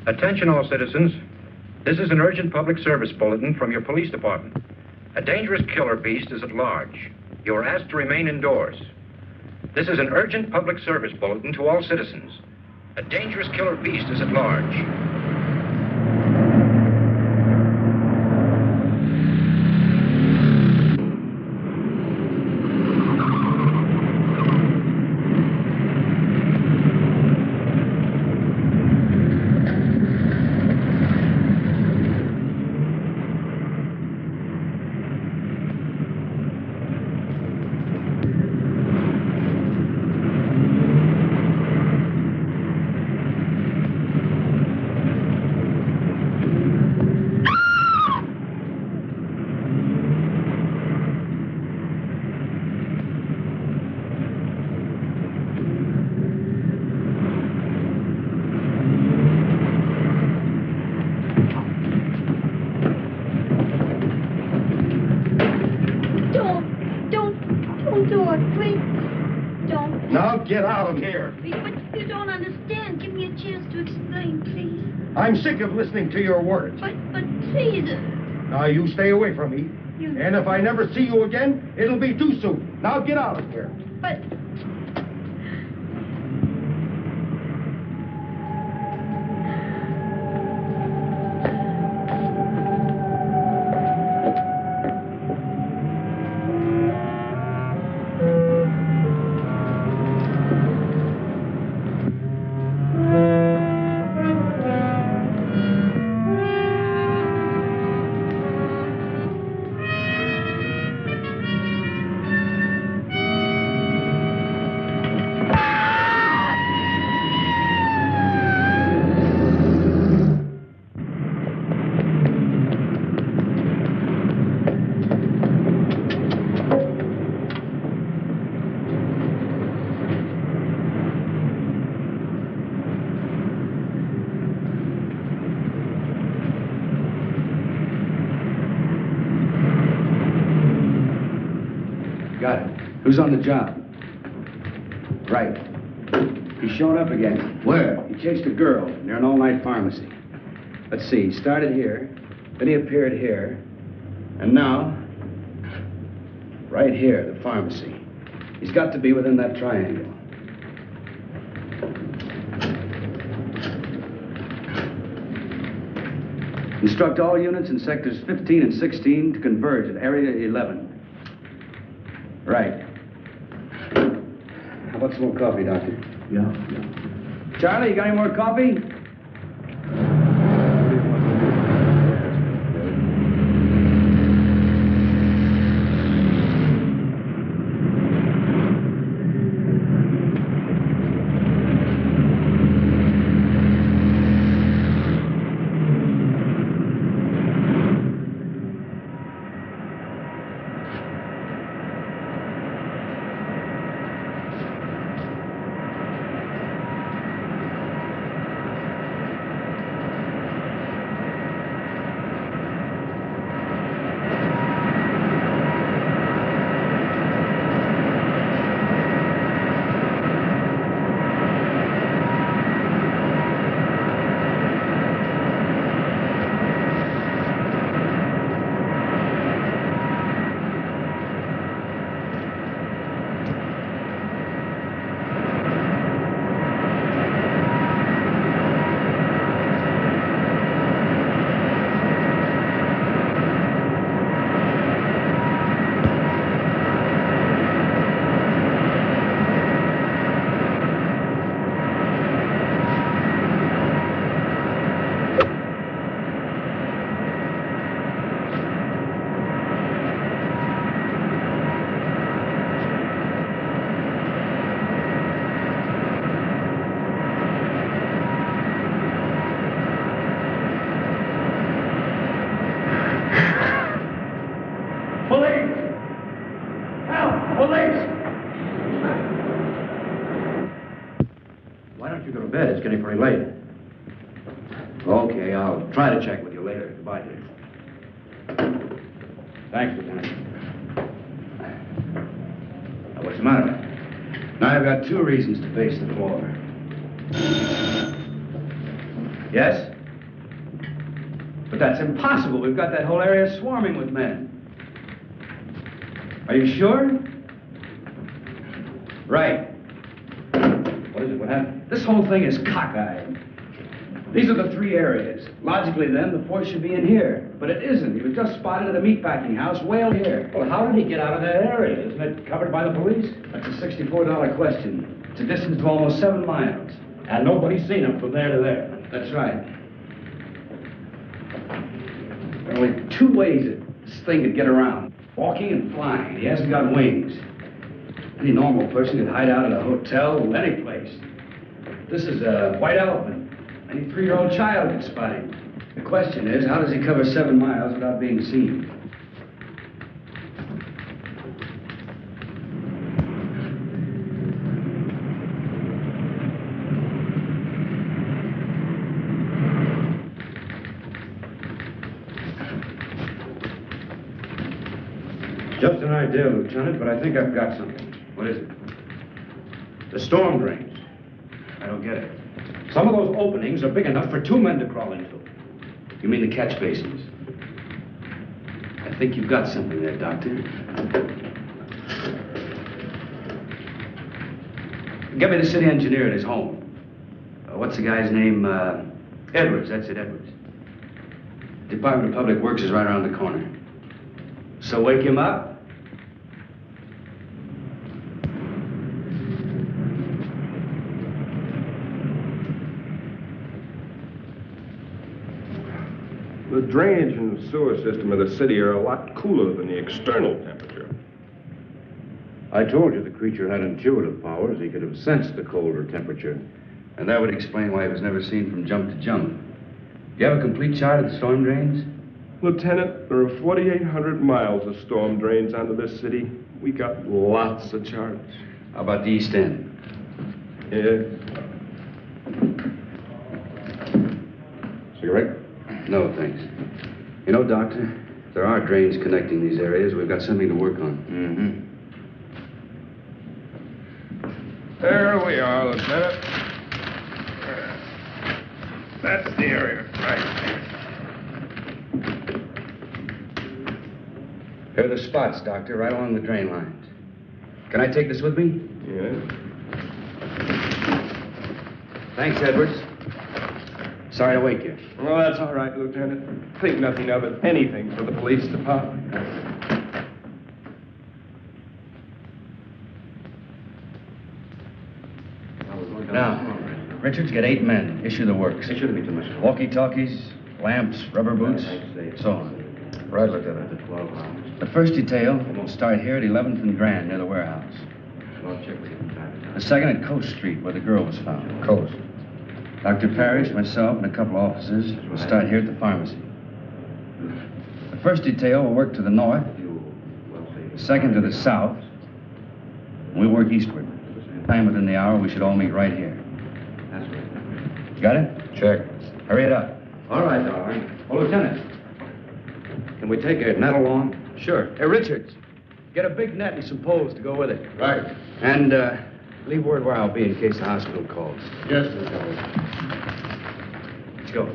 Attention all citizens. This is an urgent public service bulletin from your police department. A dangerous killer beast is at large. You are asked to remain indoors. This is an urgent public service bulletin to all citizens. A dangerous killer beast is at large. Get out of here. But you don't understand. Give me a chance to explain, please. I'm sick of listening to your words. But please. Now, you stay away from me. And if I never see you again, it'll be too soon. Now, get out of here. But... Who's on the job? Right. He showed up again. Where? He chased a girl near an all-night pharmacy. Let's see, he started here, then he appeared here, and now, right here, the pharmacy. He's got to be within that triangle. Instruct all units in sectors 15 and 16 to converge at area 11. Right. How about some more coffee, Doctor? Yeah. Charlie, you got any more coffee? Thanks, Lieutenant. Now, what's the matter? Now, I've got 2 reasons to pace the floor. Yes? But that's impossible. We've got that whole area swarming with men. Are you sure? Right. What is it? What happened? This whole thing is cockeyed. These are the 3 areas. Logically, then, the 4th should be in here. But it isn't. He was just spotted at a meatpacking house way out here. Well, how did he get out of that area? Isn't it covered by the police? That's a $64 question. It's a distance of almost 7 miles. And nobody's seen him from there to there. That's right. There are only 2 ways that this thing could get around. Walking and flying. He hasn't got wings. Any normal person could hide out at a hotel, any place. This is a white elephant. Any 3-year-old child could spot him. The question is, how does he cover 7 miles without being seen? Just an idea, Lieutenant, but I think I've got something. What is it? The storm drains. I don't get it. Some of those openings are big enough for 2 men to crawl into. You mean the catch basins? I think you've got something there, Doctor. Get me the city engineer at his home. What's the guy's name? Edwards, that's it, Edwards. Department of Public Works is right around the corner. So wake him up. The drainage and sewer system of the city are a lot cooler than the external temperature. I told you the creature had intuitive powers. He could have sensed the colder temperature. And that would explain why he was never seen from jump to jump. You have a complete chart of the storm drains? Lieutenant, there are 4,800 miles of storm drains under this city. We got lots of charts. How about the East End? Yeah. Cigarette? No, thanks. You know, Doctor, if there are drains connecting these areas, we've got something to work on. There we are, Lieutenant. That's the area, right. Here are the spots, Doctor, right along the drain lines. Can I take this with me? Yeah. Thanks, Edwards. Sorry to wake you. Well, that's all right, Lieutenant. Think nothing of it. Anything for the police department. Now, Richards, get 8 men. Issue the works. It shouldn't be too much. Walkie-talkies, lamps, rubber boots, so on. Right, Lieutenant. The first detail will start here at 11th and Grand, near the warehouse. The second at Coast Street, where the girl was found. Coast. Dr. Parrish, myself, and a couple officers will start here at the pharmacy. The first detail will work to the north, the second to the south, and we work eastward. Time within the hour, we should all meet right here. Got it? Check. Hurry it up. All right, darling. Oh, Lieutenant, can we take a net along? Sure. Hey, Richards, get a big net and some poles to go with it. Right. And leave word where I'll be in case the hospital calls. Yes, Lieutenant. Let's go.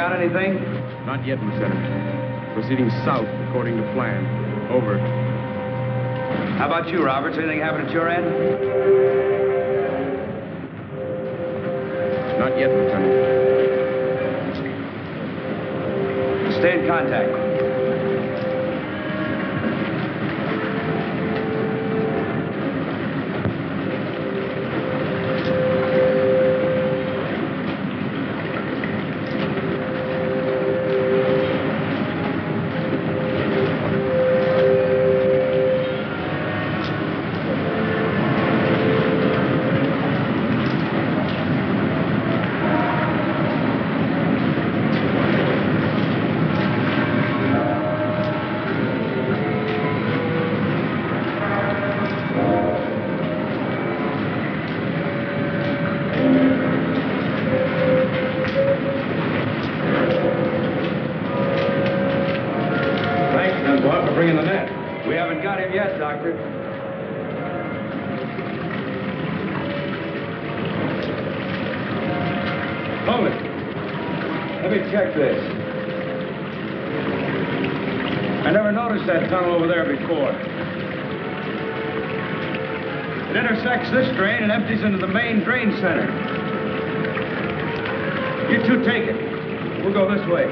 out anything? Not yet, Lieutenant. Proceeding south according to plan. Over. How about you, Roberts? Anything happened at your end? Not yet, Lieutenant. Stay in contact. Bringing the net. We haven't got him yet, Doctor. Hold it. Let me check this. I never noticed that tunnel over there before. It intersects this drain and empties into the main drain center. You two take it. We'll go this way.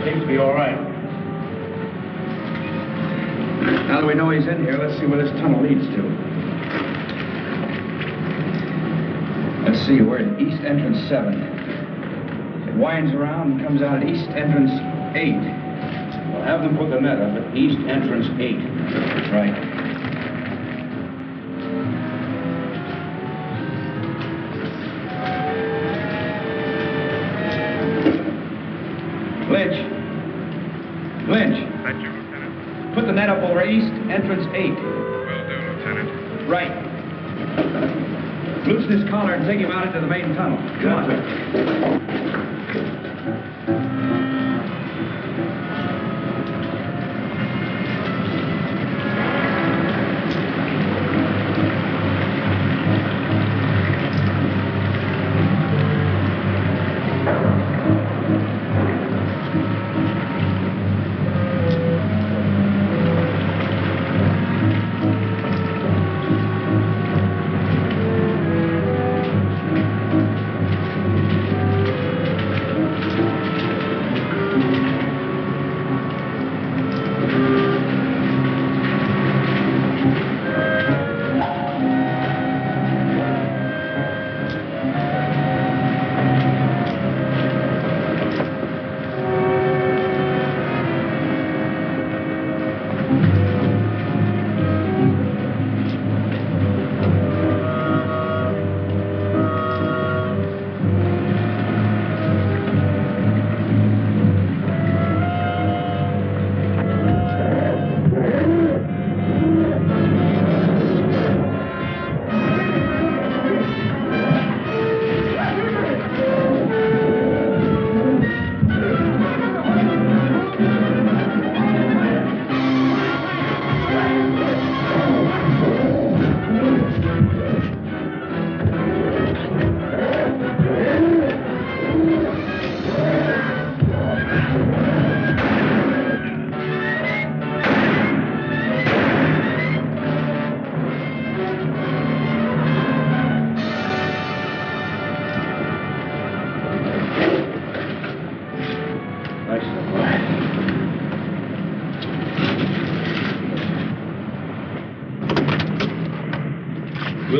Seems to be all right. Now that we know he's in here, let's see where this tunnel leads to. Let's see, we're at East Entrance 7. It winds around and comes out at East Entrance 8. We'll have them put the net up at East Entrance 8. That's right. Lynch. Thank you, Lieutenant. Put the net up over East Entrance 8. Will do, Lieutenant. Right. Loosen his collar and take him out into the main tunnel. Come on.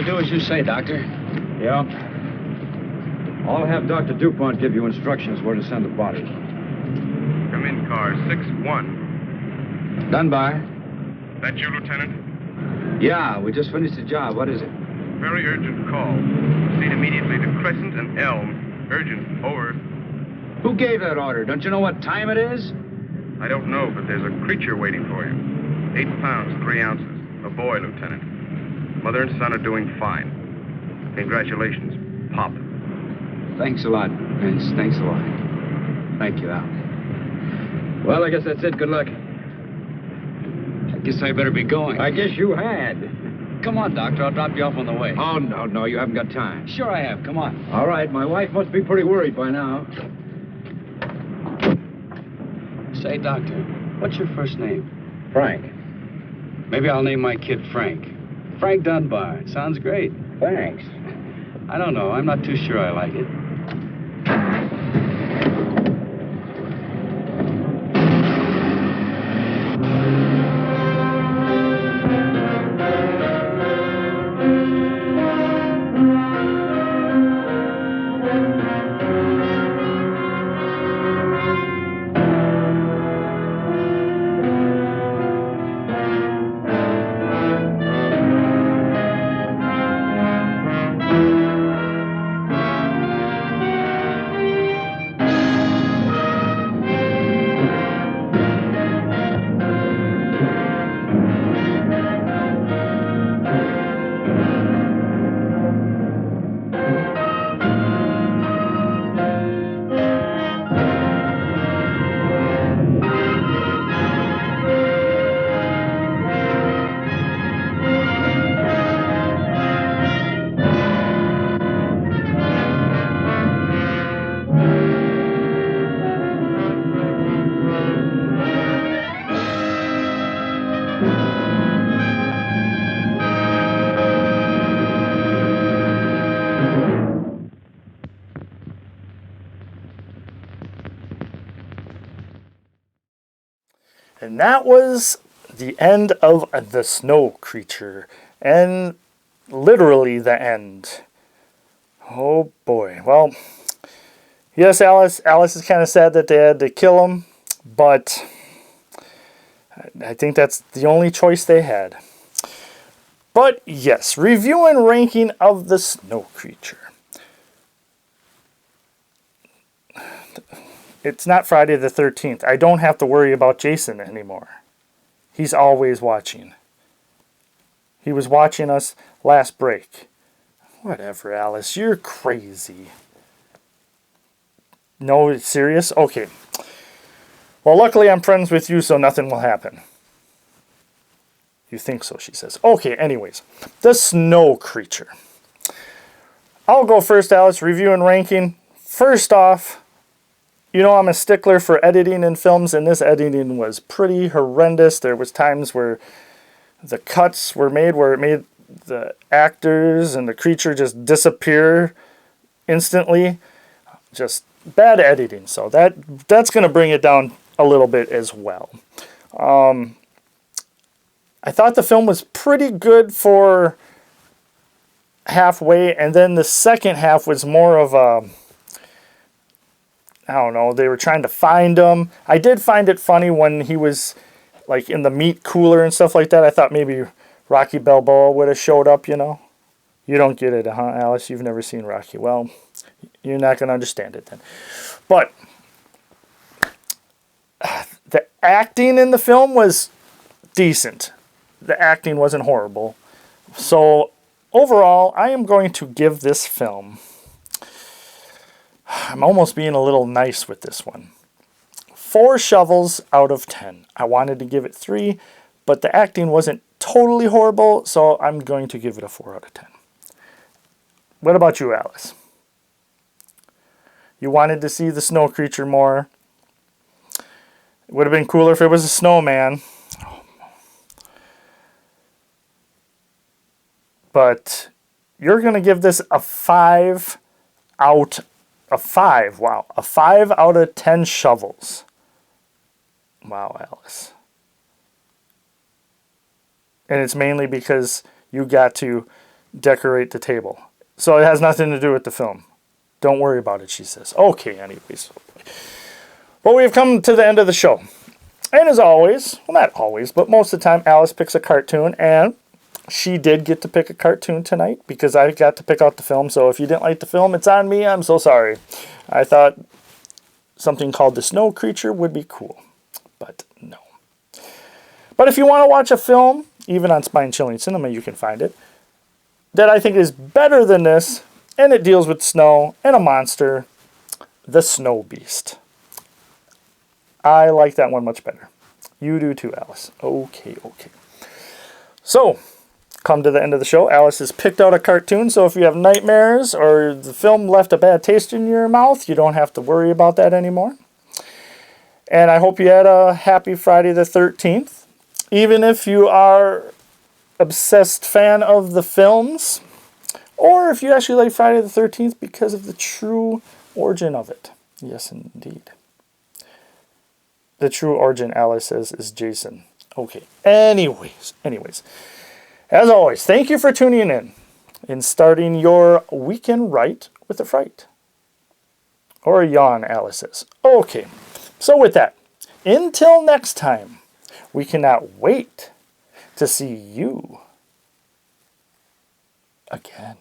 do as you say, Doctor. Yeah. I'll have Dr. DuPont give you instructions where to send the body. Come in, car 6-1. Dunbar? That you, Lieutenant? Yeah, we just finished the job. What is it? Very urgent call. Proceed immediately to Crescent and Elm. Urgent. Over. Who gave that order? Don't you know what time it is? I don't know, but there's a creature waiting for you. 8 pounds, 3 ounces. A boy, Lieutenant. Mother and son are doing fine. Congratulations, Pop. Thanks a lot, Vince. Thanks a lot. Thank you, Al. Well, I guess that's it. Good luck. I guess I better be going. I guess you had. Come on, Doctor. I'll drop you off on the way. Oh, no, you haven't got time. Sure I have. Come on. All right, my wife must be pretty worried by now. Say, Doctor, what's your first name? Frank. Maybe I'll name my kid Frank. Frank Dunbar. Sounds great. Thanks. I don't know. I'm not too sure I like it. And that was the end of The Snow Creature. And literally the end. Oh boy. Well, yes, Alice is kind of sad that they had to kill him, but I think that's the only choice they had. But yes, review and ranking of The Snow Creature. It's not Friday the 13th. I don't have to worry about Jason anymore. He's always watching. He was watching us last break. Whatever, Alice. You're crazy. No, it's serious? Okay. Well, luckily I'm friends with you, so nothing will happen. You think so, she says. Okay, anyways. The Snow Creature. I'll go first, Alice. Review and ranking. First off, you know I'm a stickler for editing in films, and this editing was pretty horrendous. There was times where the cuts were made where it made the actors and the creature just disappear instantly. Just bad editing. So that's going to bring it down a little bit as well. I thought the film was pretty good for halfway, and then the second half was more of a, I don't know, they were trying to find him. I did find it funny when he was like in the meat cooler and stuff like that. I thought maybe Rocky Balboa would have showed up, you know. You don't get it, huh, Alice? You've never seen Rocky. Well, you're not going to understand it then. But the acting in the film was decent. The acting wasn't horrible. So overall, I am going to give this film, I'm almost being a little nice with this one, 4 shovels out of 10. I wanted to give it 3, but the acting wasn't totally horrible, so I'm going to give it a 4 out of 10. What about you, Alice? You wanted to see the snow creature more. It would have been cooler if it was a snowman. But you're going to give this a 5 out of 5. Wow. A 5 out of 10 shovels. Wow, Alice. And it's mainly because you got to decorate the table. So it has nothing to do with the film. Don't worry about it, she says. Okay, anyways. Well, we have come to the end of the show. And as always, well, not always, but most of the time, Alice picks a cartoon, and she did get to pick a cartoon tonight because I got to pick out the film. So if you didn't like the film, it's on me. I'm so sorry. I thought something called The Snow Creature would be cool, but no. But if you want to watch a film, even on Spine Chilling Cinema, you can find it, that I think is better than this, and it deals with snow and a monster, The Snow Beast. I like that one much better. You do too, Alice. Okay. So, come to the end of the show. Alice has picked out a cartoon, so if you have nightmares or the film left a bad taste in your mouth, you don't have to worry about that anymore. And I hope you had a happy Friday the 13th. Even if you are obsessed fan of the films, or if you actually like Friday the 13th because of the true origin of it. Yes, indeed. The true origin, Alice says, is Jason. Okay. Anyways. As always, thank you for tuning in starting your weekend right with a fright. Or a yawn, Alice says. Okay. So with that, until next time, we cannot wait to see you again.